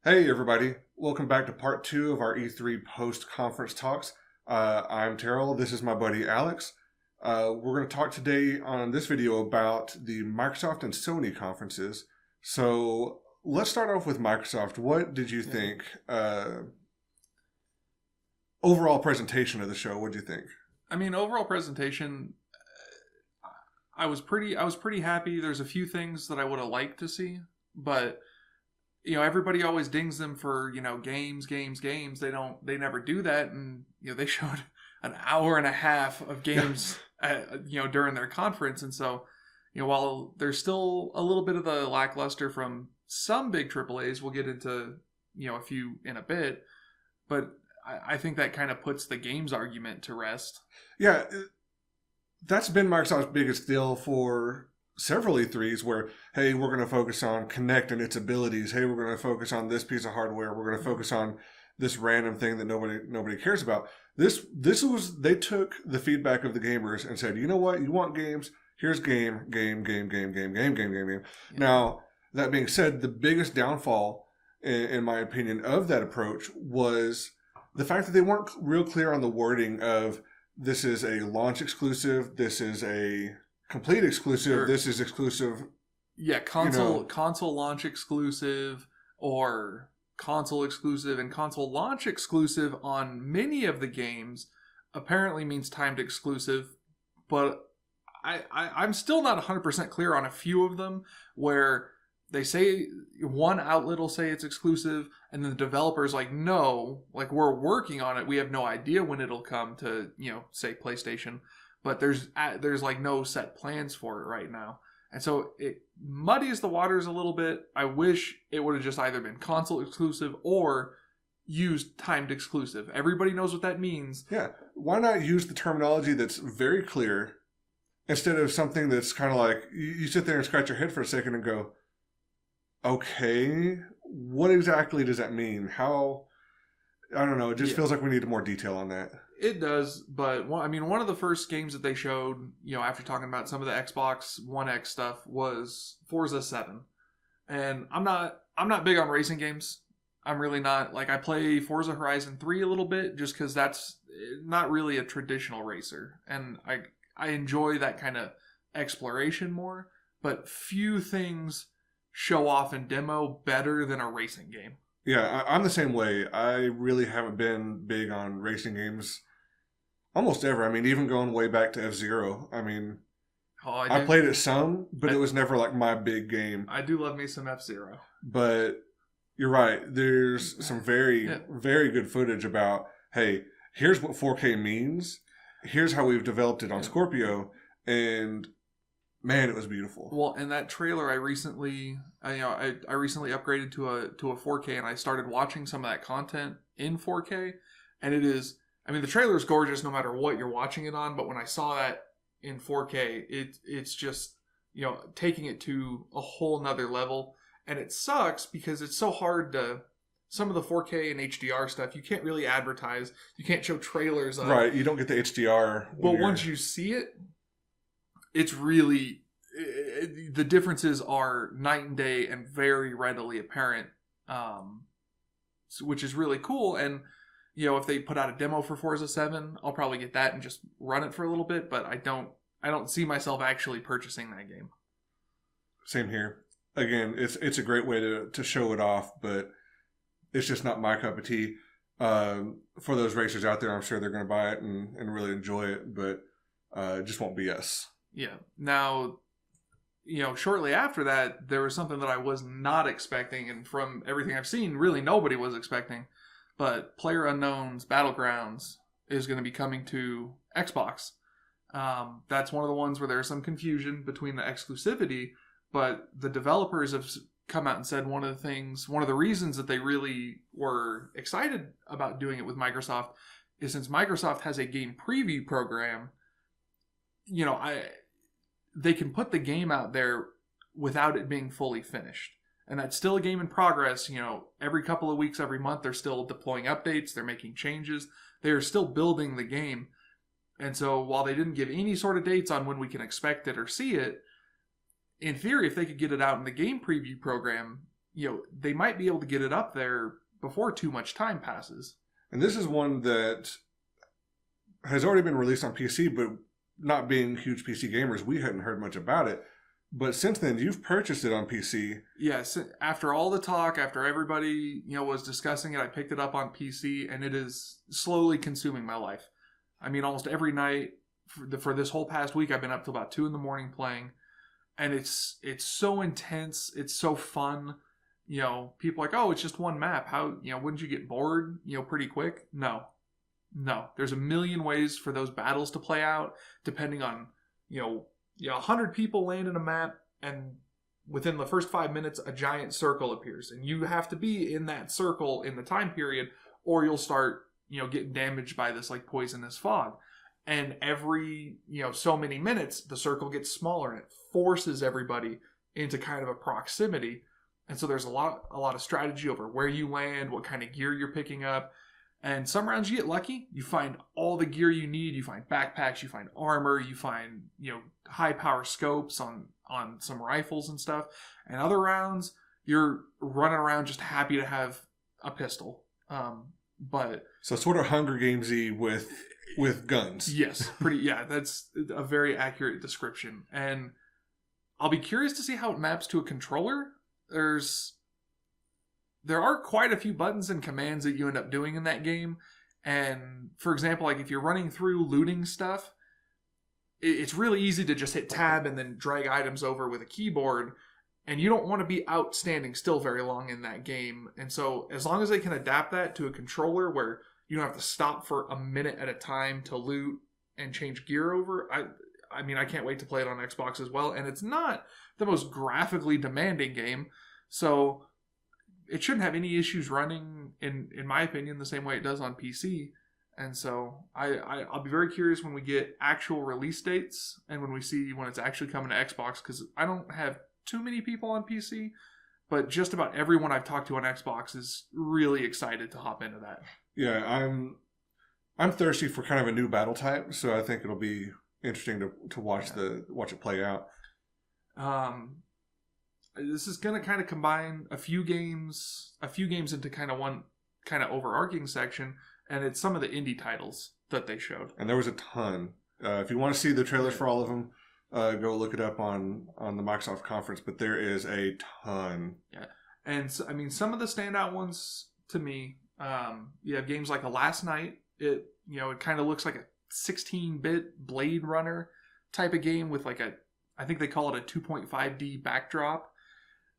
Hey everybody, welcome back to part two of our E3 post-conference talks. I'm Terrell, this is my buddy Alex. We're going to talk today on this video about the Microsoft and Sony conferences. So let's start off with Microsoft. What did you think? Overall presentation of the show, what did you think? Overall presentation, I was pretty happy. There's a few things that I would have liked to see, but everybody always dings them for, games. They never do that. And, they showed an hour and a half of games, during their conference. And so, while there's still a little bit of the lackluster from some big AAAs, we'll get into, a few in a bit, but I think that kind of puts the games argument to rest. Yeah, that's been Microsoft's biggest deal for several E3s where, hey, we're going to focus on Kinect and its abilities. Hey, we're going to focus on this piece of hardware. We're going to focus on this random thing that nobody cares about. This was, they took the feedback of the gamers and said, you know what? You want games? Here's game. Yeah. Now, that being said, the biggest downfall, in my opinion, of that approach was the fact that they weren't real clear on the wording of this is a launch exclusive, this is a complete exclusive, this is exclusive. Yeah, console launch exclusive or console exclusive, and console launch exclusive on many of the games apparently means timed exclusive, but I'm still not 100% clear on a few of them where they say one outlet will say it's exclusive, and then the developer's like, no, like we're working on it. We have no idea when it'll come to, say PlayStation, but there's like no set plans for it right now. And so it muddies the waters a little bit. I wish it would have just either been console exclusive or used timed exclusive. Everybody knows what that means. Yeah. Why not use the terminology that's very clear instead of something that's kind of like, you sit there and scratch your head for a second and go, okay, what exactly does that mean? How? I don't know. It just feels like we need more detail on that. It does, but one of the first games that they showed, after talking about some of the Xbox One X stuff, was Forza 7. And I'm not big on racing games. I'm really not. Like, I play Forza Horizon 3 a little bit just because that's not really a traditional racer. And I enjoy that kind of exploration more, but few things show off and demo better than a racing game. Yeah, I'm the same way. I really haven't been big on racing games almost ever. I mean, even going way back to F-Zero. I mean, I played it some, but it was never like my big game. I do love me some F-Zero. But you're right. There's some very, very good footage about, hey, here's what 4K means. Here's how we've developed it on Scorpio. And man, it was beautiful. Well, in that trailer, I recently upgraded to a 4K, and I started watching some of that content in 4K, and it is, the trailer is gorgeous no matter what you're watching it on, but when I saw that in 4K, it's just, taking it to a whole nother level, and it sucks because it's so hard to, some of the 4K and HDR stuff, you can't really advertise, you can't show trailers of. Right, you don't get the HDR. But once you see it, it's really, the differences are night and day and very readily apparent, which is really cool. And, if they put out a demo for Forza 7, I'll probably get that and just run it for a little bit, but I don't see myself actually purchasing that game. Same here. Again, it's a great way to show it off, but it's just not my cup of tea. For those racers out there, I'm sure they're going to buy it and really enjoy it, but it just won't be us. Yeah. Now, shortly after that, there was something that I was not expecting, and from everything I've seen, really nobody was expecting. But PlayerUnknown's Battlegrounds is going to be coming to Xbox. That's one of the ones where there's some confusion between the exclusivity, but the developers have come out and said one of the reasons that they really were excited about doing it with Microsoft is since Microsoft has a game preview program, they can put the game out there without it being fully finished. And that's still a game in progress. Every couple of weeks, every month, they're still deploying updates. They're making changes. They are still building the game. And so while they didn't give any sort of dates on when we can expect it or see it, in theory, if they could get it out in the game preview program, they might be able to get it up there before too much time passes. And this is one that has already been released on PC, but not being huge PC gamers, we hadn't heard much about it. But since then, you've purchased it on PC. Yes, after all the talk, after everybody was discussing it, I picked it up on PC, and it is slowly consuming my life. I mean, almost every night for this whole past week, I've been up till about 2 a.m. playing, and it's so intense. It's so fun. People are like, oh, it's just one map. How wouldn't you get bored? Pretty quick? No. There's a million ways for those battles to play out, depending on 100 people land in a map, and within the first 5 minutes, a giant circle appears. And you have to be in that circle in the time period, or you'll start, getting damaged by this like poisonous fog. And every, so many minutes, the circle gets smaller and it forces everybody into kind of a proximity. And so there's a lot of strategy over where you land, what kind of gear you're picking up. And some rounds you get lucky. You find all the gear you need. You find backpacks. You find armor. You find, high power scopes on some rifles and stuff. And other rounds, you're running around just happy to have a pistol. So sort of Hunger Games-y with guns. Yes, that's a very accurate description. And I'll be curious to see how it maps to a controller. There are quite a few buttons and commands that you end up doing in that game. And for example, like if you're running through looting stuff, it's really easy to just hit tab and then drag items over with a keyboard. And you don't want to be out standing still very long in that game. And so as long as they can adapt that to a controller where you don't have to stop for a minute at a time to loot and change gear over, I mean, I can't wait to play it on Xbox as well. And it's not the most graphically demanding game. So it shouldn't have any issues running, in my opinion, the same way it does on PC. And so I'll be very curious when we get actual release dates and when we see when it's actually coming to Xbox, because I don't have too many people on PC, but just about everyone I've talked to on Xbox is really excited to hop into that. Yeah, I'm thirsty for kind of a new battle type, so I think it'll be interesting to watch watch it play out. This is going to kind of combine a few games into kind of one kind of overarching section, and it's some of the indie titles that they showed. And there was a ton. If you want to see the trailers for all of them, go look it up on the Microsoft conference, but there is a ton. Yeah. And so, I mean, some of the standout ones to me, you have games like Last Night. It kind of looks like a 16-bit Blade Runner type of game with like I think they call it a 2.5D backdrop.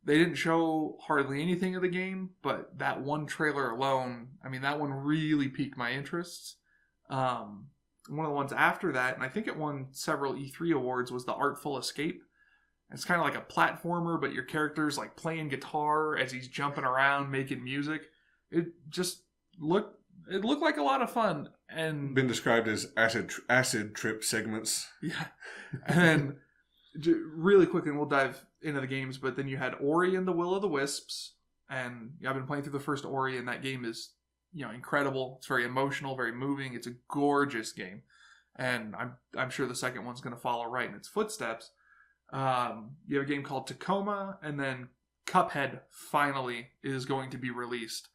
They didn't show hardly anything of the game, but that one trailer alone, I mean, that one really piqued my interests. One of the ones after that, and I think it won several E3 awards, was The Artful Escape. It's kind of like a platformer, but your character's like playing guitar as he's jumping around, making music. It just looked like a lot of fun. And been described as acid trip segments. Yeah. And then really quick, and we'll dive into the games, but then you had Ori and the Will of the Wisps, and I've been playing through the first Ori, and that game is incredible. It's very emotional, very moving. It's a gorgeous game, and I'm sure the second one's going to follow right in its footsteps. You have a game called Tacoma, and then Cuphead finally is going to be released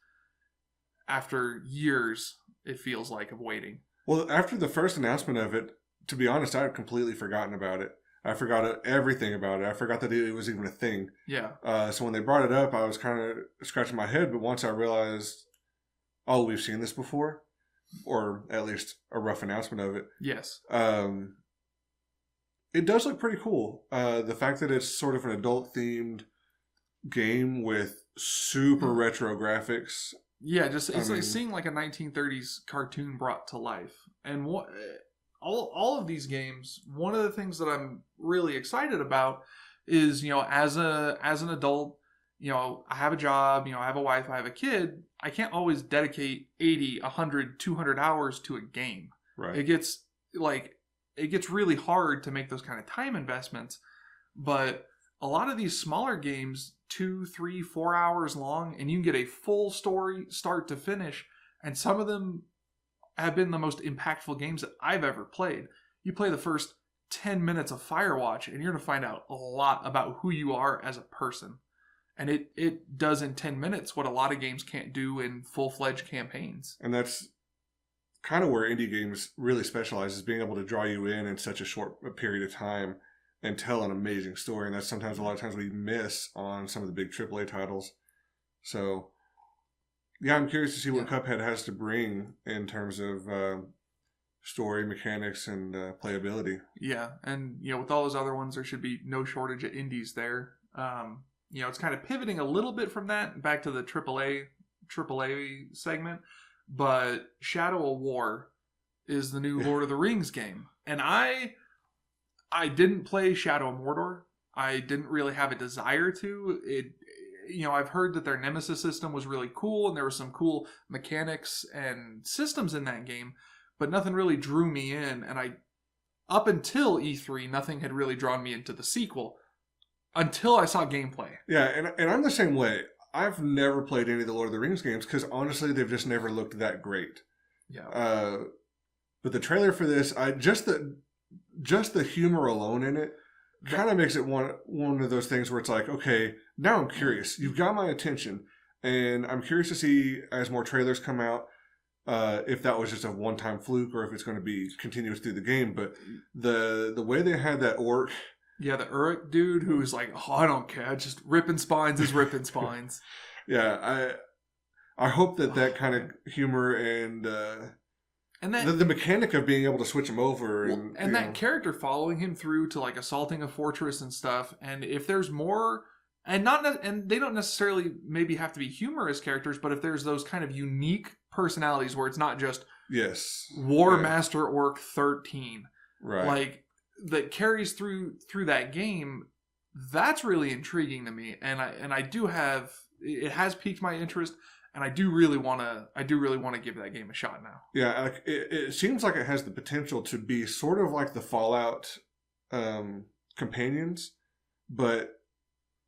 after years, it feels like, of waiting. Well, after the first announcement of it, to be honest, I had completely forgotten about it. I forgot everything about it. I forgot that it was even a thing. Yeah. So when they brought it up, I was kind of scratching my head. But once I realized, oh, we've seen this before, or at least a rough announcement of it. Yes. It does look pretty cool. The fact that it's sort of an adult-themed game with super retro graphics. Yeah, it's like seeing like a 1930s cartoon brought to life. And all of these games, one of the things that I'm really excited about is, as an adult, I have a job, I have a wife, I have a kid. I can't always dedicate 80, 100, 200 hours to a game. Right. It gets really hard to make those kind of time investments. But a lot of these smaller games, 2, 3, 4 hours long, and you can get a full story start to finish. And some of them have been the most impactful games that I've ever played. You play the first 10 minutes of Firewatch, and you're going to find out a lot about who you are as a person. And it does in 10 minutes what a lot of games can't do in full-fledged campaigns. And that's kind of where indie games really specialize, is being able to draw you in such a short period of time and tell an amazing story. And that's sometimes a lot of times we miss on some of the big AAA titles. So, yeah, I'm curious to see what Cuphead has to bring in terms of story, mechanics, and playability. Yeah, and with all those other ones, there should be no shortage of indies there. It's kind of pivoting a little bit from that back to the AAA segment, but Shadow of War is the new Lord of the Rings game, and I didn't play Shadow of Mordor. I didn't really have a desire to. I've heard that their Nemesis system was really cool, and there were some cool mechanics and systems in that game, but nothing really drew me in, and up until E3, nothing had really drawn me into the sequel until I saw gameplay. Yeah, and I'm the same way. I've never played any of the Lord of the Rings games because honestly, they've just never looked that great. Yeah. But the trailer for this, just the humor alone in it kind of makes it one of those things where it's like, okay, now I'm curious. You've got my attention, and I'm curious to see as more trailers come out if that was just a one-time fluke or if it's going to be continuous through the game. But the way they had that orc. Yeah, the Uruk dude who was like, oh, I don't care. Just ripping spines is ripping spines. Yeah, I hope that kind of humor and that the mechanic of being able to switch them over. And that character following him through to like assaulting a fortress and stuff. And if there's more, and they don't necessarily maybe have to be humorous characters, but if there's those kind of unique personalities where it's not just War Master Orc 13. Right. Like, that carries through that game, that's really intriguing to me, and I do have, it has piqued my interest, and I do really want to give that game a shot now. Yeah, it seems like it has the potential to be sort of like the Fallout companions, but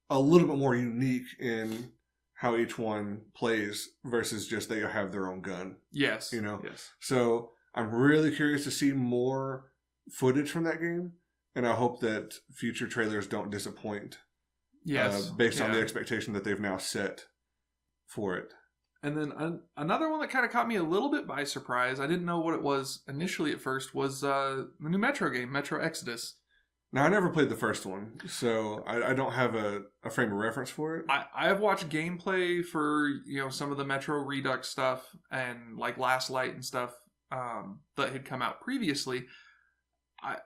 a little bit more unique in how each one plays versus just they have their own gun. Yes. Yes. So I'm really curious to see more footage from that game, and I hope that future trailers don't disappoint. Yes, based on the expectation that they've now set for it. And then another one that kind of caught me a little bit by surprise, I didn't know what it was initially at first, was the new Metro game, Metro Exodus. Now, I never played the first one, so I don't have a frame of reference for it. I have watched gameplay for some of the Metro Redux stuff and like Last Light and stuff that had come out previously.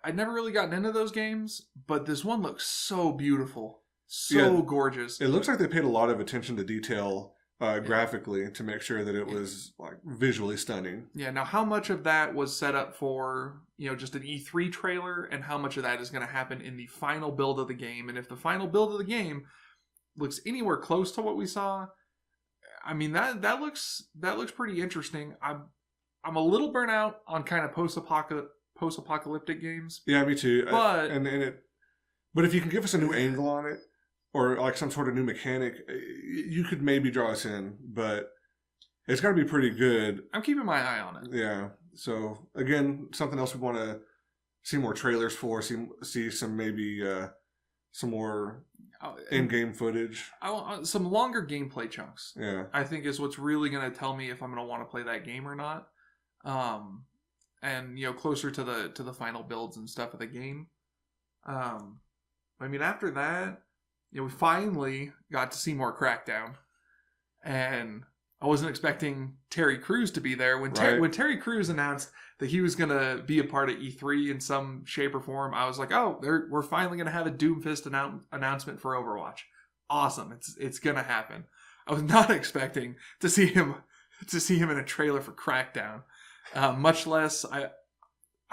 I'd never really gotten into those games, but this one looks so beautiful. So gorgeous. It looks like they paid a lot of attention to detail graphically to make sure that it was like visually stunning. Yeah, now how much of that was set up for, just an E3 trailer, and how much of that is going to happen in the final build of the game? And if the final build of the game looks anywhere close to what we saw, I mean that looks pretty interesting. I'm a little burnt out on kind of post-apocalyptic games. Yeah, me too. But but if you can give us a new angle on it, or like some sort of new mechanic, you could maybe draw us in. But it's got to be pretty good. I'm keeping my eye on it. Yeah. So again, something else we want to see more trailers for. See some maybe some more in-game footage. I want some longer gameplay chunks. Yeah. I think is what's really going to tell me if I'm going to want to play that game or not. And closer to the final builds and stuff of the game. I mean, after that, we finally got to see more Crackdown, and I wasn't expecting Terry Crews to be there when Terry Crews announced that he was gonna be a part of E3 in some shape or form. I was like, oh, we're finally gonna have a Doomfist announcement for Overwatch. Awesome, it's gonna happen. I was not expecting to see him in a trailer for Crackdown. Much less, I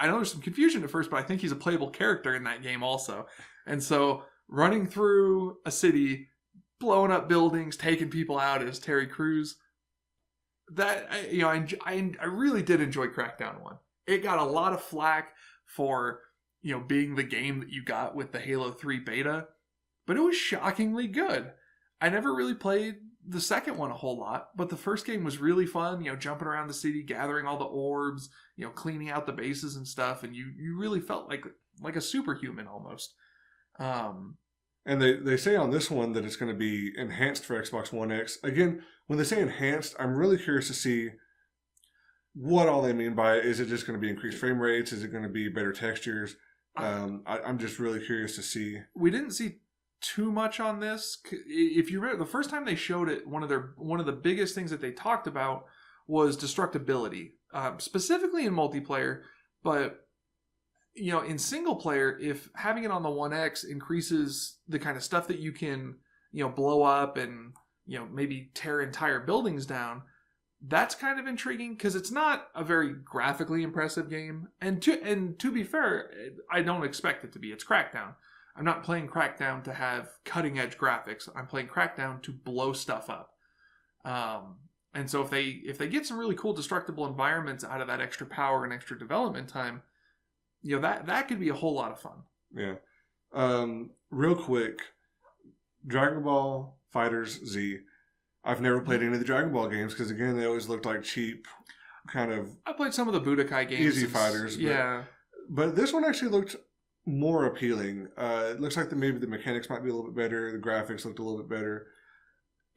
know there's some confusion at first, but I think he's a playable character in that game also. And so running through a city, blowing up buildings, taking people out as Terry Crews, that I really did enjoy Crackdown 1. It got a lot of flack for being the game that you got with the Halo 3 beta, but it was shockingly good. I never really played the second one a whole lot, but the first game was really fun, jumping around the city, gathering all the orbs, cleaning out the bases and stuff, and you really felt like a superhuman almost. And they say on this one that it's going to be enhanced for Xbox One X. Again, when they say enhanced, I'm really curious to see what all they mean by it. Is it just going to be increased frame rates? Is it going to be better textures? I'm just really curious to see. We didn't see too much on this. If you remember, the first time they showed it, one of the biggest things that they talked about was destructibility, specifically in multiplayer. But in single player, if having it on the One X increases the kind of stuff that you can blow up and maybe tear entire buildings down, that's kind of intriguing because it's not a very graphically impressive game. And to be fair, I don't expect it to be. It's Crackdown. I'm not playing Crackdown to have cutting edge graphics. I'm playing Crackdown to blow stuff up. And so if they get some really cool destructible environments out of that extra power and extra development time, that could be a whole lot of fun. Yeah. Real quick, Dragon Ball FighterZ Z. I've never played any of the Dragon Ball games because, again, they always looked like cheap, kind of... I played some of the Budokai games. Easy fighters. But this one actually looked more appealing. It looks like maybe the mechanics might be a little bit better. The graphics looked a little bit better.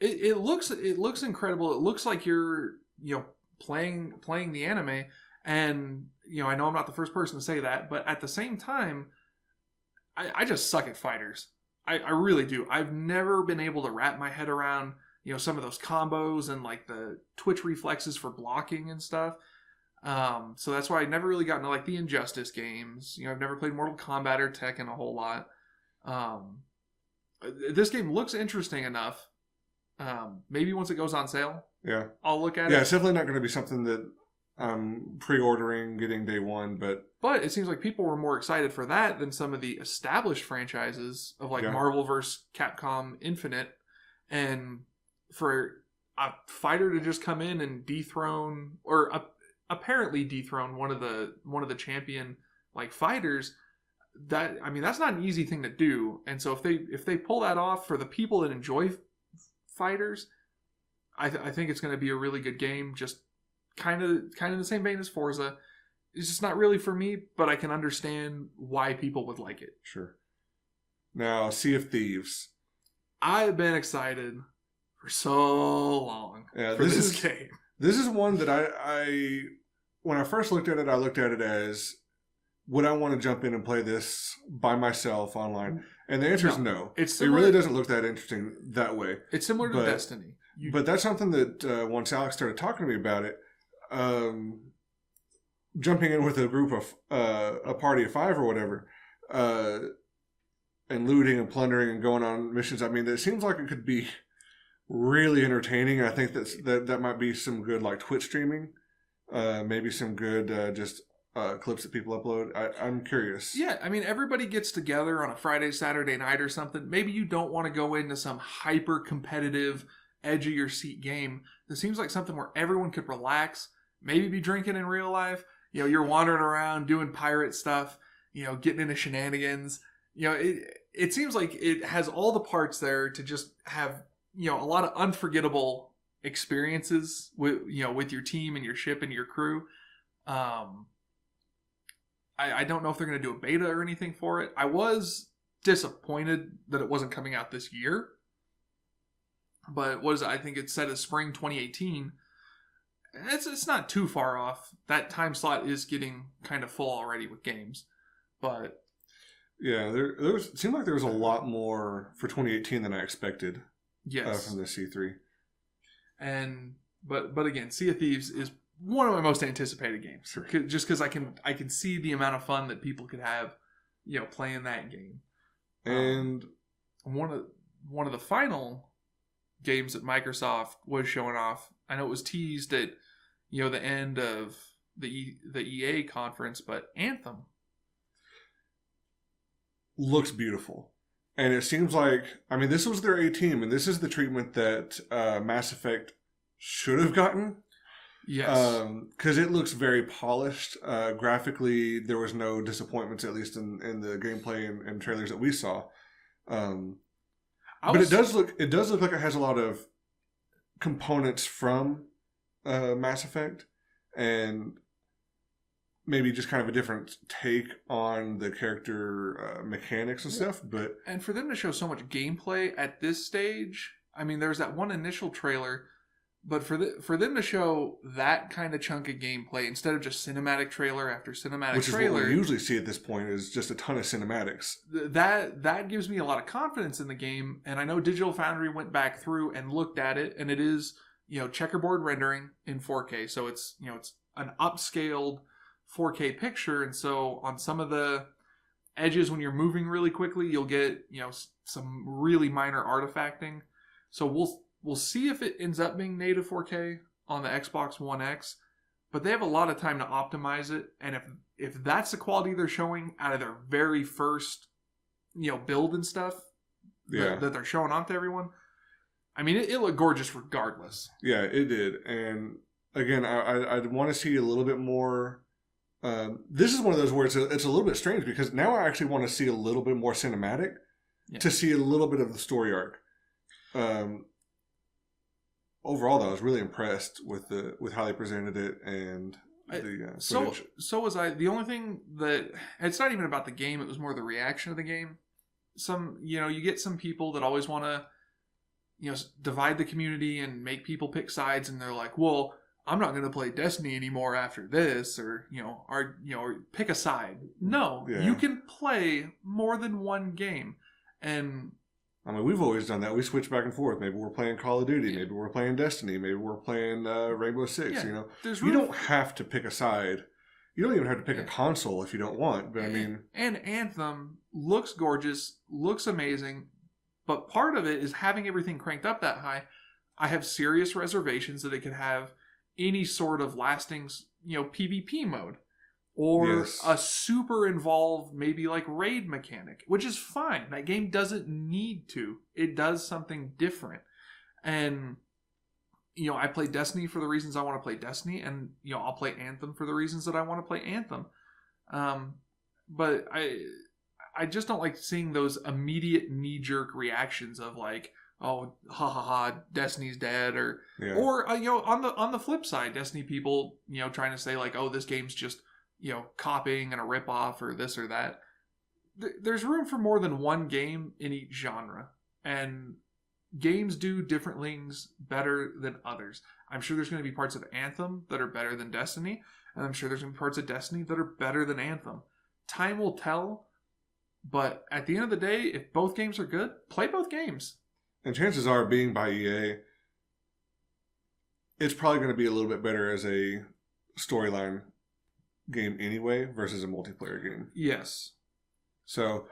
It looks incredible. It looks like you're playing the anime, and I know I'm not the first person to say that, but at the same time, I just suck at fighters. I really do. I've never been able to wrap my head around some of those combos and like the twitch reflexes for blocking and stuff. So that's why I never really gotten to like the Injustice games. I've never played Mortal Kombat or Tekken a whole lot. This game looks interesting enough. Maybe once it goes on sale, I'll look at it. Yeah, it's definitely not going to be something that I'm pre-ordering, getting day one, but it seems like people were more excited for that than some of the established franchises of like Marvel vs. Capcom Infinite, and for a fighter to just come in and dethrone or apparently dethrone one of the champion like fighters, that's not an easy thing to do. And so if they pull that off for the people that enjoy fighters, I think it's going to be a really good game. Just kind of the same vein as Forza. It's just not really for me, but I can understand why people would like it. Sure. Now, Sea of Thieves. I've been excited for so long for this game. This is one that I when I first looked at it, I looked at it as, would I want to jump in and play this by myself online? And the answer is no. It really doesn't look that interesting that way. It's similar to Destiny. But that's something that once Alex started talking to me about it, jumping in with a group of a party of 5 or whatever, and looting and plundering and going on missions. It seems like it could be really entertaining. I think that might be some good like Twitch streaming, maybe some good clips that people upload. I'm curious. Yeah, everybody gets together on a Friday, Saturday night or something. Maybe you don't want to go into some hyper competitive, edge of your seat game. This seems like something where everyone could relax, maybe be drinking in real life. You're wandering around doing pirate stuff, getting into shenanigans. It seems like it has all the parts there to just have, a lot of unforgettable experiences with your team and your ship and your crew. I don't know if they're going to do a beta or anything for it. I was disappointed that it wasn't coming out this year. But I think it said as spring 2018. It's not too far off. That time slot is getting kind of full already with games. But yeah, it seemed like there was a lot more for 2018 than I expected. Yes, from the C3. And but again, Sea of Thieves is one of my most anticipated games. Sure. Just because I can see the amount of fun that people could have, playing that game. And one of the final games that Microsoft was showing off, I know it was teased at the end of the EA conference, but Anthem looks beautiful. And it seems like, this was their A team, and this is the treatment that Mass Effect should have gotten. Yes. Because it looks very polished. Graphically, there was no disappointments, at least in the gameplay and trailers that we saw. But it does look like it has a lot of components from Mass Effect, and maybe just kind of a different take on the character mechanics and stuff. But and for them to show so much gameplay at this stage, I mean, there's that one initial trailer, but for them to show that kind of chunk of gameplay instead of just cinematic trailer after cinematic which trailer, is what we usually see at this point, is just a ton of cinematics. That gives me a lot of confidence in the game. And I know Digital Foundry went back through and looked at it, and it is, checkerboard rendering in 4K, so it's it's an upscaled 4K picture, and so on some of the edges when you're moving really quickly, you'll get some really minor artifacting. So we'll see if it ends up being native 4K on the Xbox One X, but they have a lot of time to optimize it, and if that's the quality they're showing out of their very first build and stuff that they're showing off to everyone, I mean it looked gorgeous regardless. Yeah, it did. And again, I want to see a little bit more. This is one of those where it's a little bit strange, because now I actually want to see a little bit more cinematic to see a little bit of the story arc. Overall, though, I was really impressed with how they presented it and the footage. So was I. The only thing that it's not even about the game; it was more the reaction of the game. You get some people that always want to divide the community and make people pick sides, and they're like, well, I'm not going to play Destiny anymore after this, or or pick a side. No, you can play more than one game. And I mean, we've always done that. We switch back and forth. Maybe we're playing Call of Duty. Maybe we're playing Destiny. Maybe we're playing Rainbow Six. You don't have to pick a side. You don't even have to pick a console if you don't want. But I mean, and Anthem looks gorgeous, looks amazing. But part of it is having everything cranked up that high. I have serious reservations that it could have any sort of lasting, PvP mode, or a super involved, maybe like raid mechanic, which is fine. That game doesn't need to. It does something different. And, I play Destiny for the reasons I want to play Destiny, and, I'll play Anthem for the reasons that I want to play Anthem. But I just don't like seeing those immediate knee-jerk reactions of like, oh, ha ha ha, Destiny's dead, or on the flip side, Destiny people, trying to say like, oh, this game's just, copying and a ripoff or this or that. There's room for more than one game in each genre, and games do different things better than others. I'm sure there's going to be parts of Anthem that are better than Destiny, and I'm sure there's going to be parts of Destiny that are better than Anthem. Time will tell, but at the end of the day, if both games are good, play both games. And chances are, being by EA, it's probably going to be a little bit better as a storyline game anyway versus a multiplayer game. Yes. So,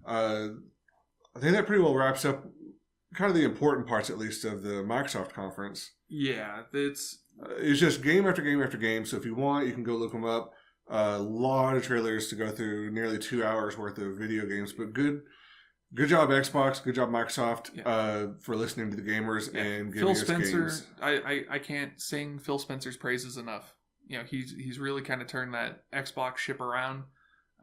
I think that pretty well wraps up kind of the important parts, at least, of the Microsoft conference. Yeah, it's just game after game after game. So if you want, you can go look them up. A lot of trailers to go through, nearly 2 hours worth of video games, but good job Xbox, good job Microsoft for listening to the gamers and giving us games. I can't sing Phil Spencer's praises enough. He's really kind of turned that Xbox ship around.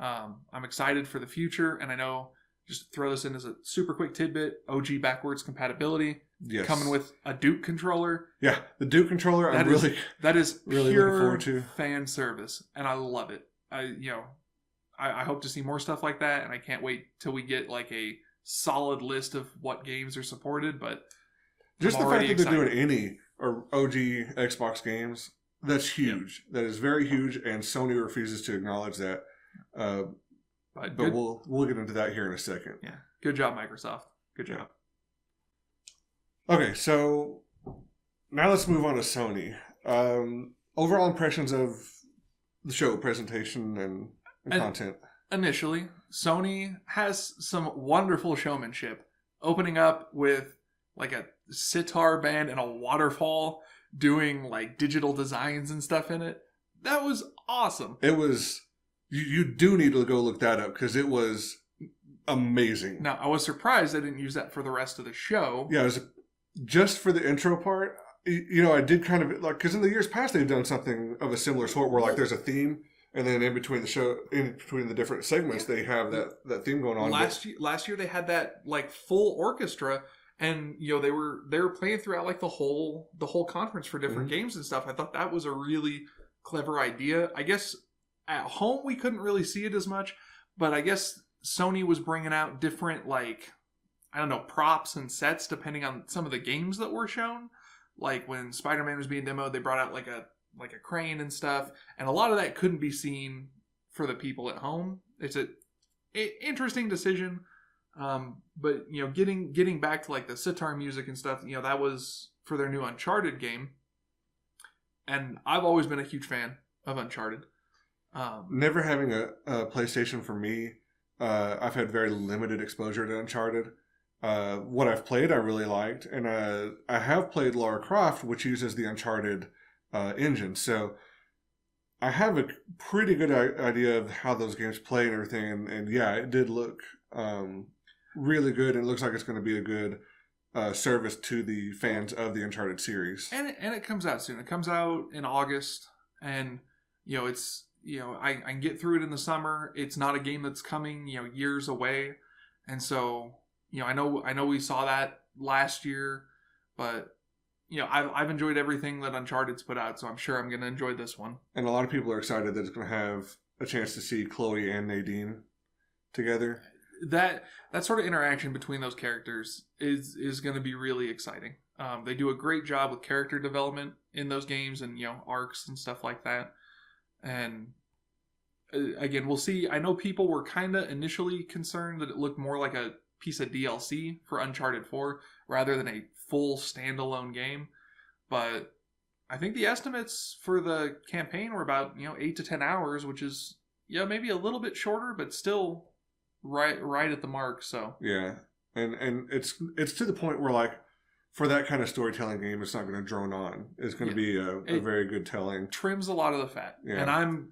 I'm excited for the future, and I know, just to throw this in as a super quick tidbit, OG backwards compatibility. Yes. Coming with a Duke controller. Yeah, the Duke controller. That is really pure looking forward to fan service, and I love it. I hope to see more stuff like that, and I can't wait till we get like a solid list of what games are supported. But just the fact that they're doing any or OG Xbox games, that's huge. Yeah. That is very huge, and Sony refuses to acknowledge that. But we'll get into that here in a second. Yeah, good job, Microsoft. Good job. Okay, so now let's move on to Sony. Overall impressions of the show presentation and content. Initially, Sony has some wonderful showmanship, opening up with like a sitar band and a waterfall doing like digital designs and stuff in it. That was awesome. It was. You do need to go look that up because it was amazing. Now, I was surprised they didn't use that for the rest of the show. Yeah, it was just for the intro part. I did kind of like, because in the years past they've done something of a similar sort where like there's a theme, and then in between the different segments they have that theme going on. Last year they had that like full orchestra, and they were playing throughout like the whole conference for different games and stuff. I thought that was a really clever idea. I guess at home we couldn't really see it as much, but I guess Sony was bringing out different, like, I don't know, props and sets depending on some of the games that were shown. Like when Spider-Man was being demoed, they brought out like a crane and stuff, and a lot of that couldn't be seen for the people at home. It's a interesting decision, but you know, getting back to like the sitar music and stuff, you know, that was for their new Uncharted game, and I've always been a huge fan of Uncharted. Never having a PlayStation for me, I've had very limited exposure to Uncharted. What I've played I really liked, and I have played Lara Croft, which uses the Uncharted engine, so I have a pretty good idea of how those games play and everything, and yeah, it did look really good, and it looks like it's going to be a good service to the fans of the Uncharted series. And it comes out soon. It comes out in August, and you know, it's, you know, I can get through it in the summer. It's not a game that's coming, you know, years away, and so, you know, I know we saw that last year, but you know, I've enjoyed everything that Uncharted's put out, so I'm sure I'm going to enjoy this one. And a lot of people are excited that it's going to have a chance to see Chloe and Nadine together. That sort of interaction between those characters is going to be really exciting. They do a great job with character development in those games, and you know, arcs and stuff like that. And again, we'll see. I know people were kind of initially concerned that it looked more like a piece of DLC for Uncharted 4 rather than a full standalone game, but I think the estimates for the campaign were about, you know, 8 to 10 hours, which is, yeah, maybe a little bit shorter, but still right at the mark. So yeah, and it's to the point where, like, for that kind of storytelling game, it's not going to drone on. It's going to be a very good telling. Trims a lot of the fat, and I'm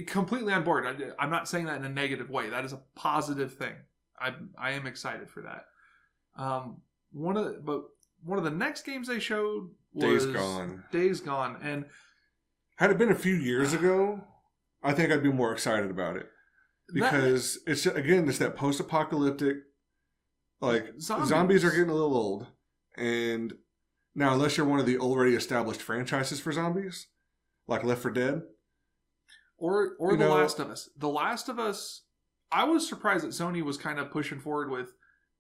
completely on board. I'm not saying that in a negative way. That is a positive thing. I am excited for that. One of the next games they showed was Days Gone, and had it been a few years ago, I think I'd be more excited about it, because it's that post-apocalyptic, like, zombies are getting a little old, and now unless you're one of the already established franchises for zombies, like Left 4 Dead, or The Last of Us. The Last of Us, I was surprised that Sony was kind of pushing forward with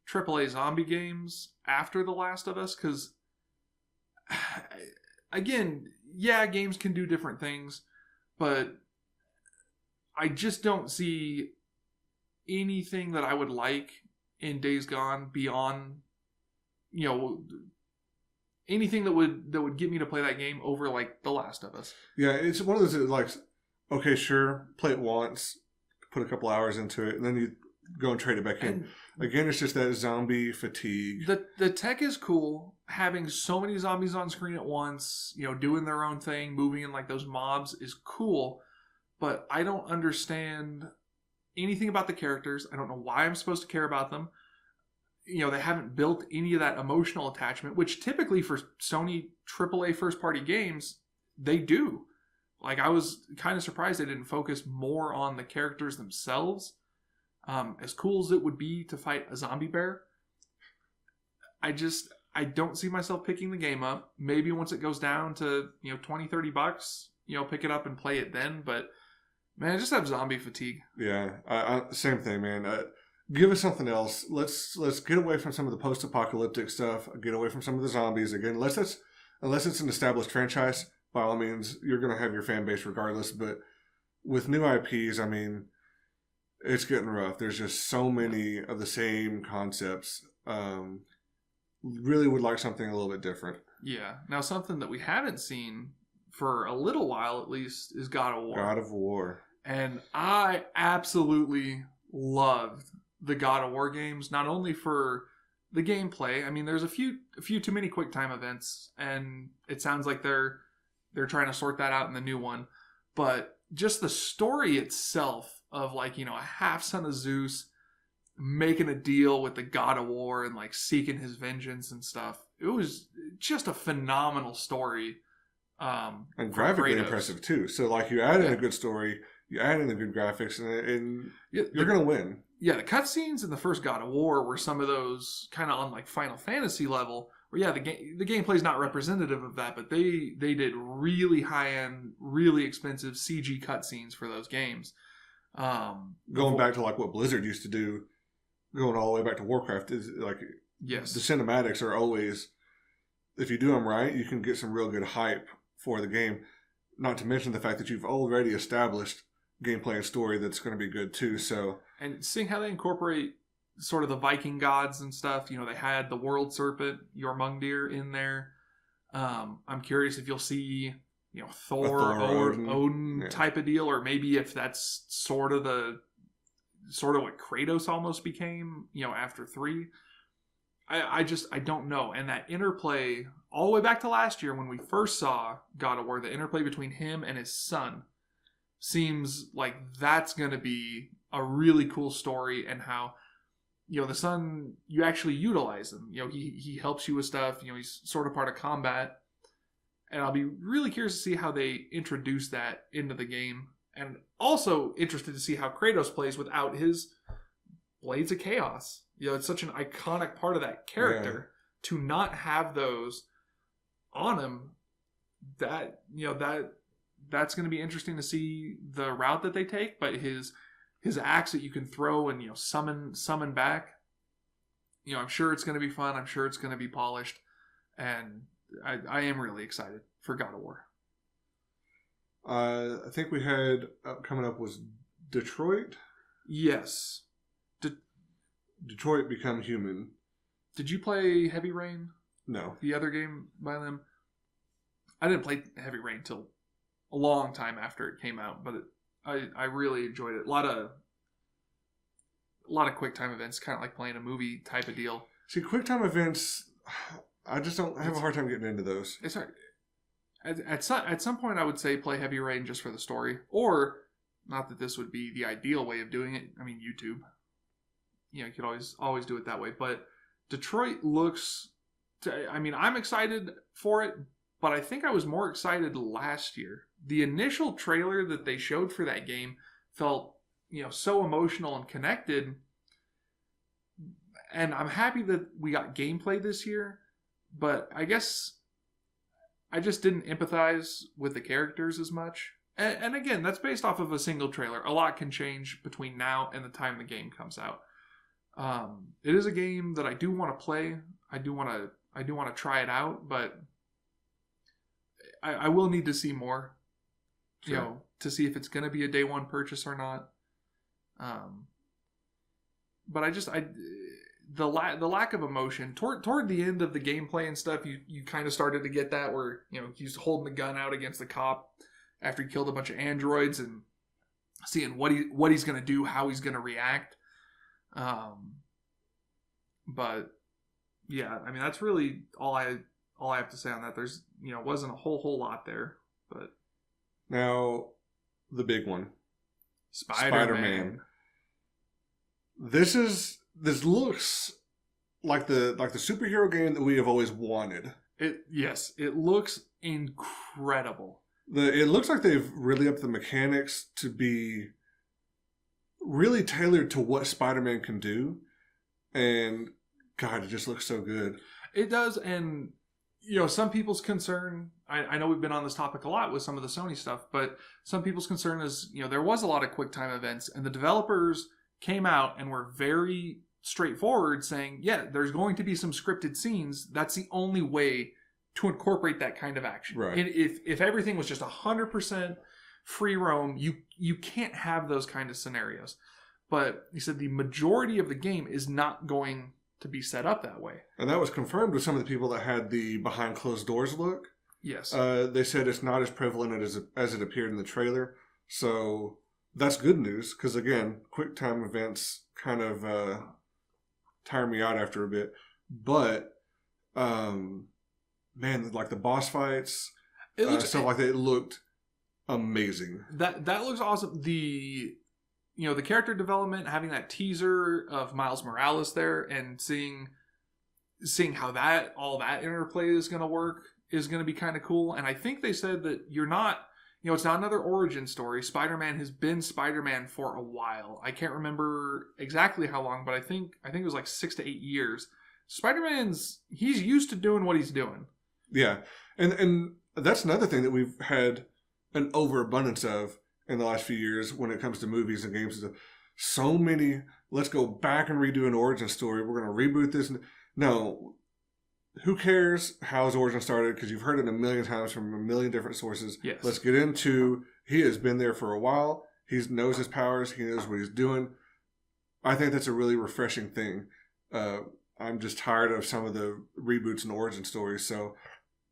AAA zombie games after The Last of Us, because, again, yeah, games can do different things, but I just don't see anything that I would like in Days Gone beyond, you know, anything that would get me to play that game over, like, The Last of Us. Yeah, it's one of those, like, okay, sure, play it once, put a couple hours into it, and then you go and trade it back in. Again, it's just that zombie fatigue. The tech is cool. Having so many zombies on screen at once, you know, doing their own thing, moving in like those mobs is cool. But I don't understand anything about the characters. I don't know why I'm supposed to care about them. You know, they haven't built any of that emotional attachment, which typically for Sony AAA first-party games, they do. Like, I was kind of surprised they didn't focus more on the characters themselves. As cool as it would be to fight a zombie bear, I don't see myself picking the game up. Maybe once it goes down to, you know, $20-$30, you know, pick it up and play it then. But, man, I just have zombie fatigue. Yeah, same thing, man. Give us something else. Let's get away from some of the post-apocalyptic stuff. Get away from some of the zombies. Again, unless it's an established franchise, by all means, you're going to have your fan base regardless. But with new IPs, I mean, it's getting rough. There's just so many of the same concepts. Really would like something a little bit different. Yeah. Now, something that we haven't seen for a little while, at least, is God of War. God of War. And I absolutely loved the God of War games, not only for the gameplay. I mean, there's a few too many QuickTime events, and it sounds like they're trying to sort that out in the new one. But just the story itself of, like, you know, a half son of Zeus making a deal with the God of War and, like, seeking his vengeance and stuff. It was just a phenomenal story. And graphically impressive too. So, like, you add in a good story, you add in the good graphics, and you're going to win. Yeah, the cutscenes in the first God of War were some of those kind of on, like, Final Fantasy level, Well, yeah, the gameplay is not representative of that, but they did really high end, really expensive CG cutscenes for those games. Going back to like what Blizzard used to do, going all the way back to Warcraft, is like yes, the cinematics are always, if you do them right, you can get some real good hype for the game. Not to mention the fact that you've already established gameplay and story that's going to be good too. So, and seeing how they incorporate sort of the Viking gods and stuff, they had the world serpent Jormungandr in there. I'm curious if you'll see Thor or Odin type of deal, or maybe if that's sort of what Kratos almost became after 3. I don't know. And that interplay all the way back to last year when we first saw God of War, the interplay between him and his son seems like that's going to be a really cool story, and how the son, you actually utilize him. He helps you with stuff. He's sort of part of combat. And I'll be really curious to see how they introduce that into the game. And also interested to see how Kratos plays without his Blades of Chaos. It's such an iconic part of that character. To not have those on him, that's going to be interesting to see the route that they take. But his axe that you can throw and summon back, I'm sure it's going to be fun. I'm sure it's going to be polished, and I am really excited for God of War. I think we had coming up was Detroit. Yes, Detroit Become Human. Did you play Heavy Rain? No, the other game by them. I didn't play Heavy Rain until a long time after it came out, but I really enjoyed it. A lot of quick time events, kind of like playing a movie type of deal. See, quick time events, I just don't have a hard time getting into those. It's hard. At some point, I would say play Heavy Rain just for the story, or not that this would be the ideal way of doing it. I mean, YouTube. You could always do it that way. But Detroit looks. I'm excited for it, but I think I was more excited last year. The initial trailer that they showed for that game felt, so emotional and connected. And I'm happy that we got gameplay this year, but I guess I just didn't empathize with the characters as much. And again, that's based off of a single trailer. A lot can change between now and the time the game comes out. It is a game that I do want to play. I do want to try it out, but I will need to see more. Sure. To see if it's going to be a day one purchase or not. But the lack of emotion toward the end of the gameplay and stuff, you kind of started to get that where he's holding the gun out against the cop after he killed a bunch of androids and seeing what he's going to do, how he's going to react. But yeah, that's really all I have to say on that. There's wasn't a whole lot there, but now the big one, Spider-Man. This looks like the superhero game that we have always wanted. It looks incredible. It looks like they've really upped the mechanics to be really tailored to what Spider-Man can do, and God, it just looks so good. It does, and some people's concern. I know we've been on this topic a lot with some of the Sony stuff, but some people's concern is there was a lot of quick time events, and the developers came out and were very straightforward, saying, yeah, there's going to be some scripted scenes. That's the only way to incorporate that kind of action. Right. And if everything was just 100% free roam, you can't have those kind of scenarios. But he said the majority of the game is not going to be set up that way. And that was confirmed with some of the people that had the behind closed doors look. Yes. They said it's not as prevalent as it appeared in the trailer. So that's good news, because again, quick time events kind of tire me out after a bit. But man, like the boss fights, stuff like that, it looked amazing. That looks awesome. The character development, having that teaser of Miles Morales there, and seeing how all that interplay is going to work is going to be kind of cool. And I think they said that you're not, it's not another origin story. Spider-Man has been Spider-Man for a while. I can't remember exactly how long, but I think it was like 6 to 8 years he's used to doing what he's doing. Yeah. And that's another thing that we've had an overabundance of in the last few years when it comes to movies and games. So many, let's go back and redo an origin story. We're going to reboot this. No, who cares how his origin started? Because you've heard it a million times from a million different sources. Yes. Let's get into, he has been there for a while. He knows his powers. He knows what he's doing. I think that's a really refreshing thing. I'm just tired of some of the reboots and origin stories. So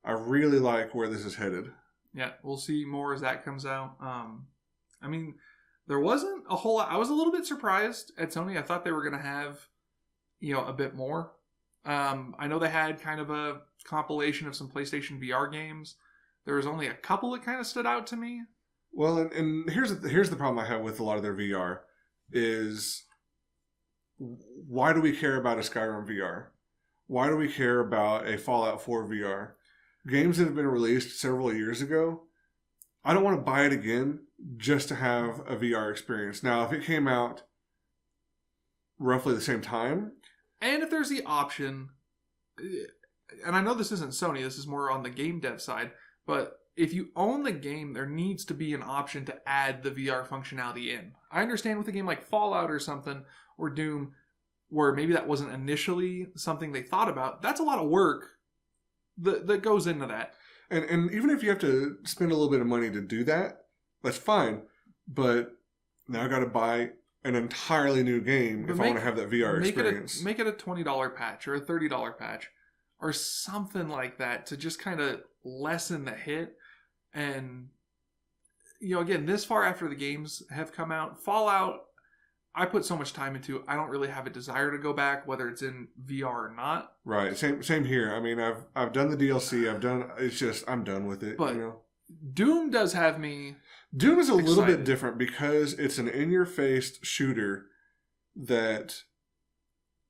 I really like where this is headed. Yeah, we'll see more as that comes out. I mean, there wasn't a whole lot. I was a little bit surprised at Sony. I thought they were going to have, a bit more. I know they had kind of a compilation of some PlayStation VR games. There was only a couple that kind of stood out to me. Well, and here's the problem I have with a lot of their VR is, why do we care about a Skyrim VR? Why do we care about a Fallout 4 VR? Games that have been released several years ago, I don't want to buy it again just to have a VR experience. Now, if it came out roughly the same time... And if there's the option, and I know this isn't Sony, this is more on the game dev side, but if you own the game, there needs to be an option to add the VR functionality in. I understand with a game like Fallout or something, or Doom, where maybe that wasn't initially something they thought about. That's a lot of work that goes into that. And even if you have to spend a little bit of money to do that, that's fine. But now I got to buy an entirely new game if I want to have that VR experience. Make it a $20 patch or a $30 patch or something like that to just kind of lessen the hit. And, again, this far after the games have come out, Fallout, I put so much time into, I don't really have a desire to go back, whether it's in VR or not. Right. Same here. I mean, I've done the DLC. I'm done with it. But Doom does have me. Doom is a little bit different because it's an in-your-face shooter that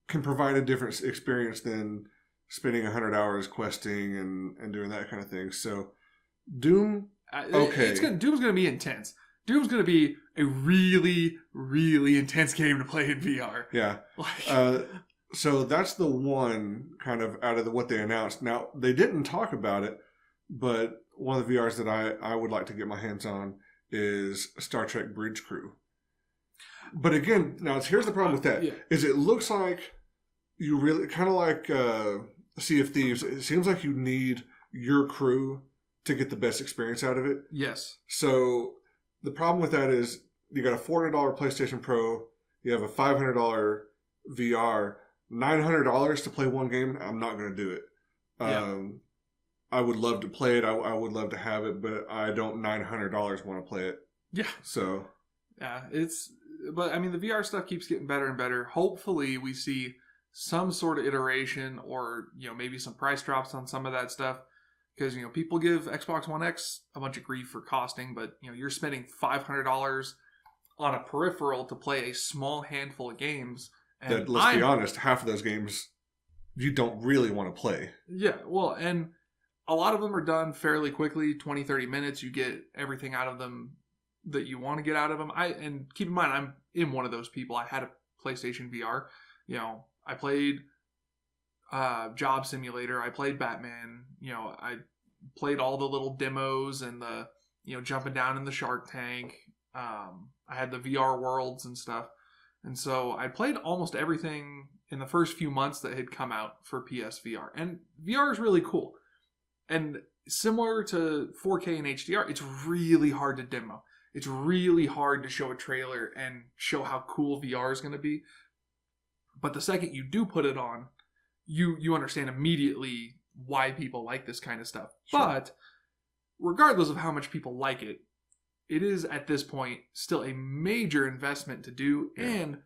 can provide a different experience than spending 100 hours questing and doing that kind of thing. So, Doom, okay. Doom's going to be intense. Doom's going to be a really, really intense game to play in VR. Yeah. So that's the one kind of out of what they announced. Now, they didn't talk about it, but one of the VRs that I would like to get my hands on is Star Trek Bridge Crew. But again, here's the problem with that. Is it looks like you really, kind of like Sea of Thieves, it seems like you need your crew to get the best experience out of it. Yes. So the problem with that is you got a $400 PlayStation Pro, you have a $500 VR, $900 to play one game. I'm not going to do it. I would love to play it. I would love to have it, but I don't $900 want to play it. Yeah. So. Yeah, but I mean, the VR stuff keeps getting better and better. Hopefully we see some sort of iteration or, maybe some price drops on some of that stuff. Because, people give Xbox One X a bunch of grief for costing, but, you're spending $500 on a peripheral to play a small handful of games. And let's be honest, half of those games you don't really want to play. Yeah, well, and a lot of them are done fairly quickly, 20, 30 minutes. You get everything out of them that you want to get out of them. And keep in mind, I'm in one of those people. I had a PlayStation VR. I played Job Simulator. I played Batman. I played all the little demos and the, jumping down in the Shark Tank. I had the VR worlds and stuff. And so I played almost everything in the first few months that had come out for PSVR. And VR is really cool. And similar to 4K and HDR, it's really hard to demo. It's really hard to show a trailer and show how cool VR is going to be. But the second you do put it on, you understand immediately why people like this kind of stuff. Sure. But regardless of how much people like it, it is at this point still a major investment to do. Yeah. And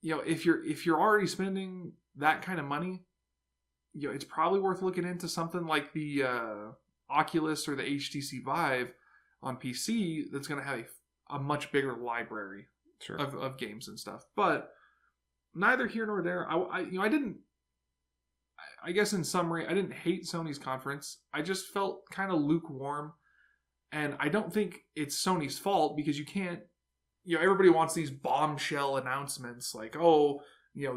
if you're already spending that kind of money, it's probably worth looking into something like the Oculus or the HTC Vive on PC that's going to have a much bigger library of games and stuff. But neither here nor there. I guess in summary, I didn't hate Sony's conference. I just felt kind of lukewarm. And I don't think it's Sony's fault because you can't, everybody wants these bombshell announcements like,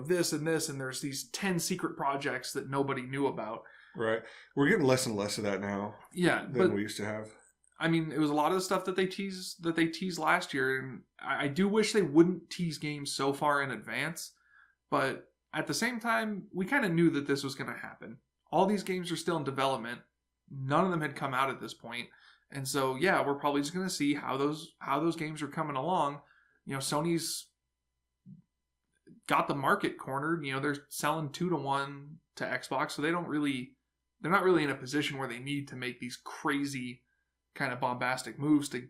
this and this, and there's these 10 secret projects that nobody knew about. Right. We're getting less and less of that now. Yeah, than we used to have. I mean, it was a lot of the stuff that they teased last year, and I do wish they wouldn't tease games so far in advance. But at the same time, we kind of knew that this was going to happen. All these games are still in development. None of them had come out at this point. And so, yeah, we're probably just going to see how those games are coming along. Sony's got the market cornered. They're selling 2-1 to Xbox, so they're not really in a position where they need to make these crazy kind of bombastic moves to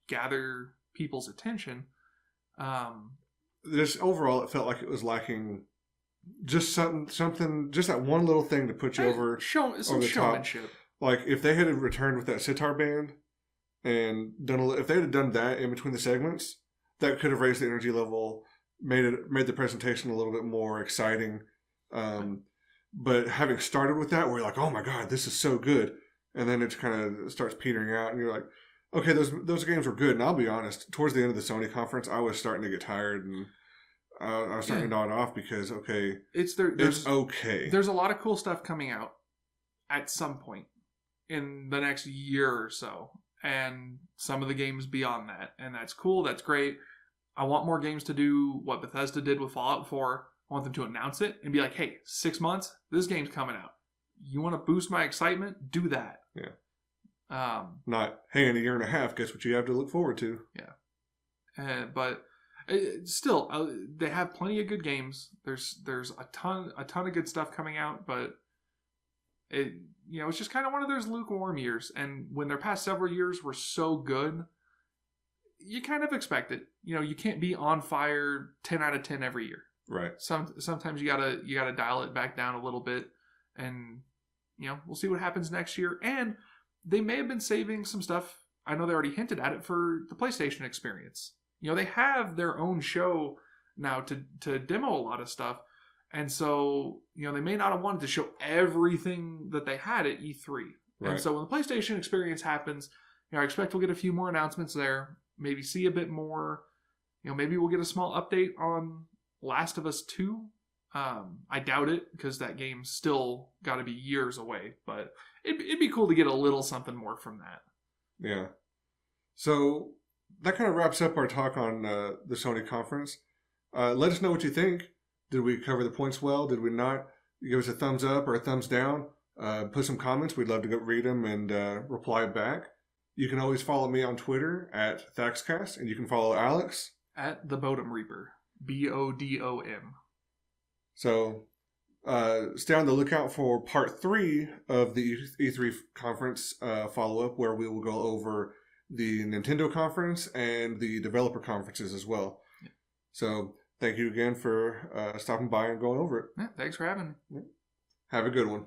gather people's attention. Just overall, it felt like it was lacking just something, just that one little thing to put you over the showmanship. Top. Like if they had returned with that sitar band and if they had done that in between the segments, that could have raised the energy level, made the presentation a little bit more exciting. But having started with that, we're like, oh my god, this is so good, and then it kind of starts petering out, and you're like, okay, those games were good. And I'll be honest, towards the end of the Sony conference, I was starting to get tired, and I was starting to nod off because it's okay. There's a lot of cool stuff coming out at some point in the next year or so, and some of the games beyond that, and that's cool. That's great. I want more games to do what Bethesda did with Fallout 4. I want them to announce it and be like, hey, 6 months, this game's coming out. You want to boost my excitement? Do that. Yeah. Not, hey, in a year and a half, guess what you have to look forward to? Yeah. But still, they have plenty of good games. There's a ton of good stuff coming out, but it's just kind of one of those lukewarm years. And when their past several years were so good, you kind of expect it. You can't be on fire 10 out of 10 every year. Right. Sometimes you gotta dial it back down a little bit, and we'll see what happens next year. And they may have been saving some stuff. I know they already hinted at it for the PlayStation experience. They have their own show now to demo a lot of stuff, and so they may not have wanted to show everything that they had at E3. Right. And so when the PlayStation experience happens, I expect we'll get a few more announcements there. Maybe see a bit more. Maybe we'll get a small update on Last of Us 2. I doubt it, because that game's still got to be years away. But it'd be cool to get a little something more from that. Yeah. So that kind of wraps up our talk on the Sony conference. Let us know what you think. Did we cover the points well? Did we not? Give us a thumbs up or a thumbs down. Put some comments. We'd love to go read them and reply back. You can always follow me on Twitter at ThaxCast, and you can follow Alex at the Bodom Reaper. BODOM. So stay on the lookout for part 3 of the E3 conference follow-up, where we will go over the Nintendo conference and the developer conferences as well. Yeah. So thank you again for stopping by and going over it. Yeah, thanks for having me. Have a good one.